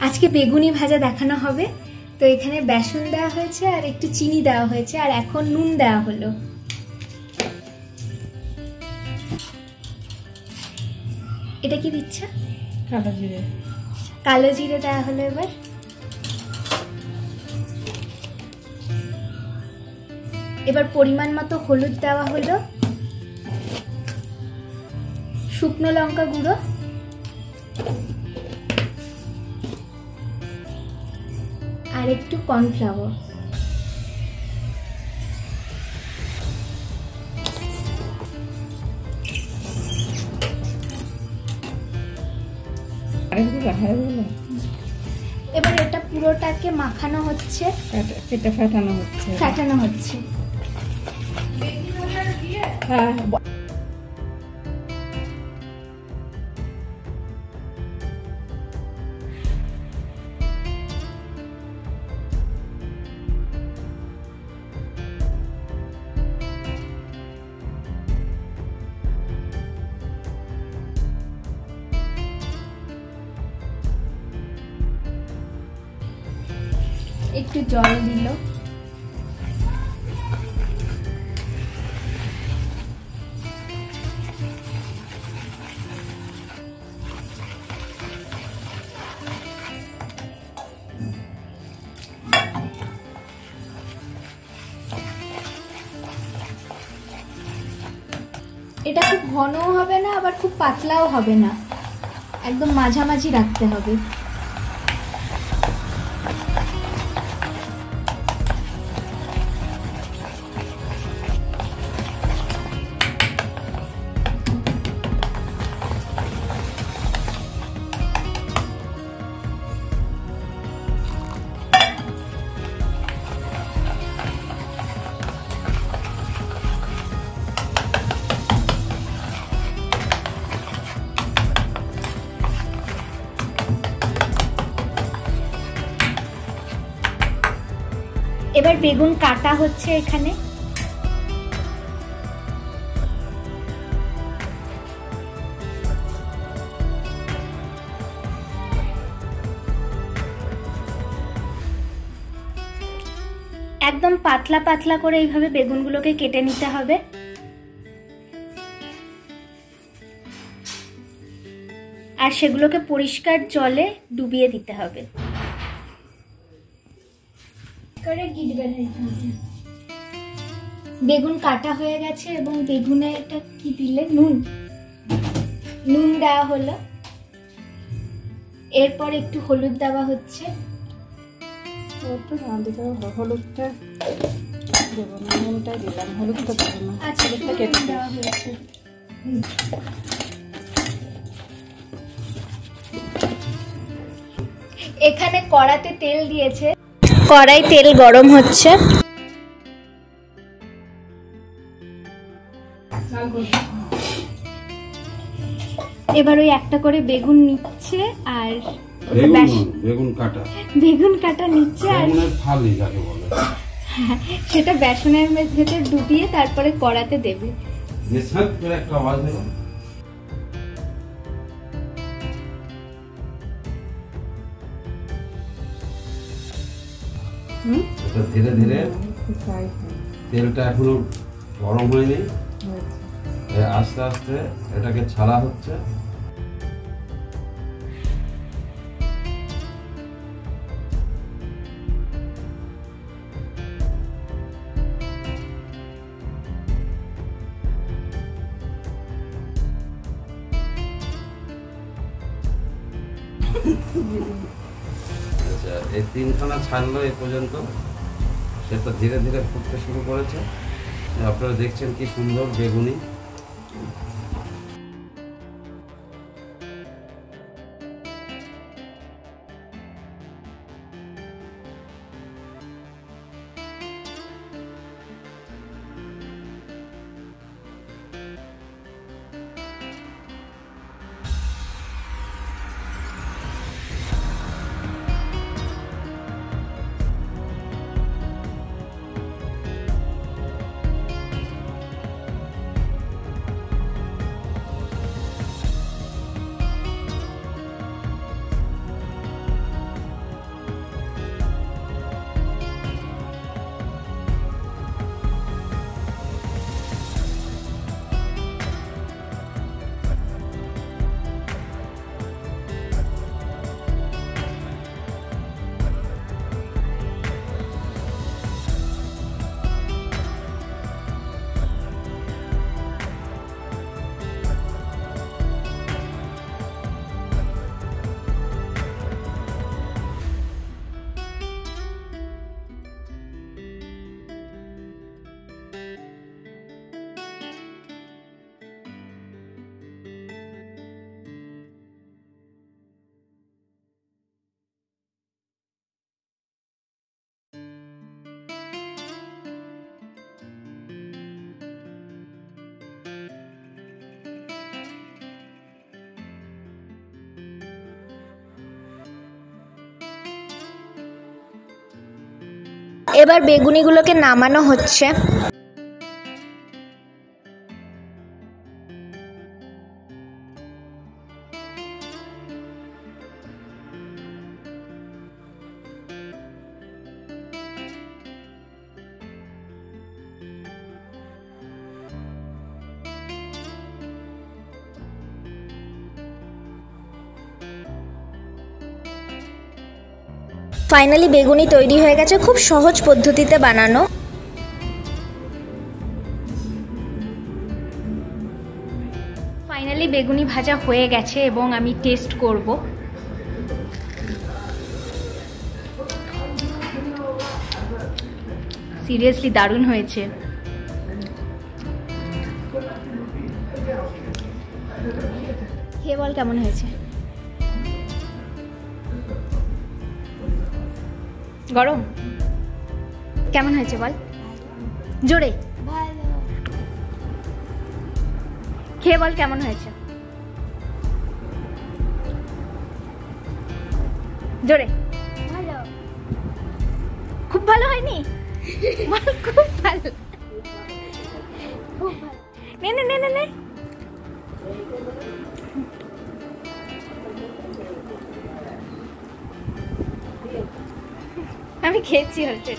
আজকে বেগুনি ভাজা দেখানো হবে। তো এখানে বেসন দেওয়া হয়েছে আর একটু চিনি দেওয়া হয়েছে আর এখন নুন দেওয়া হলো। এটা কি দিচ্ছ? কালো জিরে। কালো জিরে দেওয়া হলো। এবার পরিমাণ মতো হলুদ দেওয়া হলো, শুকনো লঙ্কা গুঁড়ো, আর একটু কর্নফ্লাওয়ার। এবার এটা পুরোটাকে মাখানো হচ্ছে, ফাটানো হচ্ছে। হ্যাঁ, একটু জল দিল। এটা খুব ঘনও হবে না আবার খুব পাতলাও হবে না, একদম মাঝামাঝি রাখতে হবে। এবার বেগুন কাটা হচ্ছে এখানে। একদম পাতলা পাতলা করে এইভাবে বেগুনগুলোকে কেটে নিতে হবে। আর সেগুলোকে পরিষ্কার জলে ডুবিয়ে দিতে হবে। বেগুন কাটা হয়ে গেছে এবং বেগুনে এটা কি দিলে? নুন দেওয়া হলো। এরপর একটু হলুদ দেওয়া হচ্ছে। হলুদটা দেবো না, নুনটাই দিলাম, হলুদটা দেবো না। আচ্ছা, হলুদটা কেটে দেওয়া হয়েছে। এখানে কড়াতে তেল দিয়েছে, কড়াই তেল গরম হচ্ছে। এবার ওই একটা করে বেগুন নিচ্ছে আর বেগুন কাটা নিচ্ছে আর সেটা বেসনের ভেতর ডুবিয়ে তারপরে কড়াতে দেবে। ধীরে ধীরে তেলটা এখনো গরম হয়নি, আস্তে আস্তে এটাকে ছাড়া হচ্ছে। এই তিনখানা ছাড়লো এ পর্যন্ত, সেটা ধীরে ধীরে ফুটতে শুরু করেছে। আপনারা দেখছেন কি সুন্দর বেগুনি। এবার বেগুনিগুলোকে নামানো হচ্ছে। ফাইনালি বেগুনি তৈরি হয়ে গেছে, খুব সহজ পদ্ধতিতে বানানো। ফাইনালি বেগুনি ভাজা হয়ে গেছে এবং আমি টেস্ট করব। সিরিয়াসলি দারুণ হয়েছে। খেয়ে বল কেমন হয়েছে। গরম কেমন হয়েছে বল জোরে, খেয়ে বল কেমন হয়েছে জোরে। খুব ভালো হয়নি? খুব ভালো। নে নে নে নে নে। আমি খেয়েছি অলরেডি।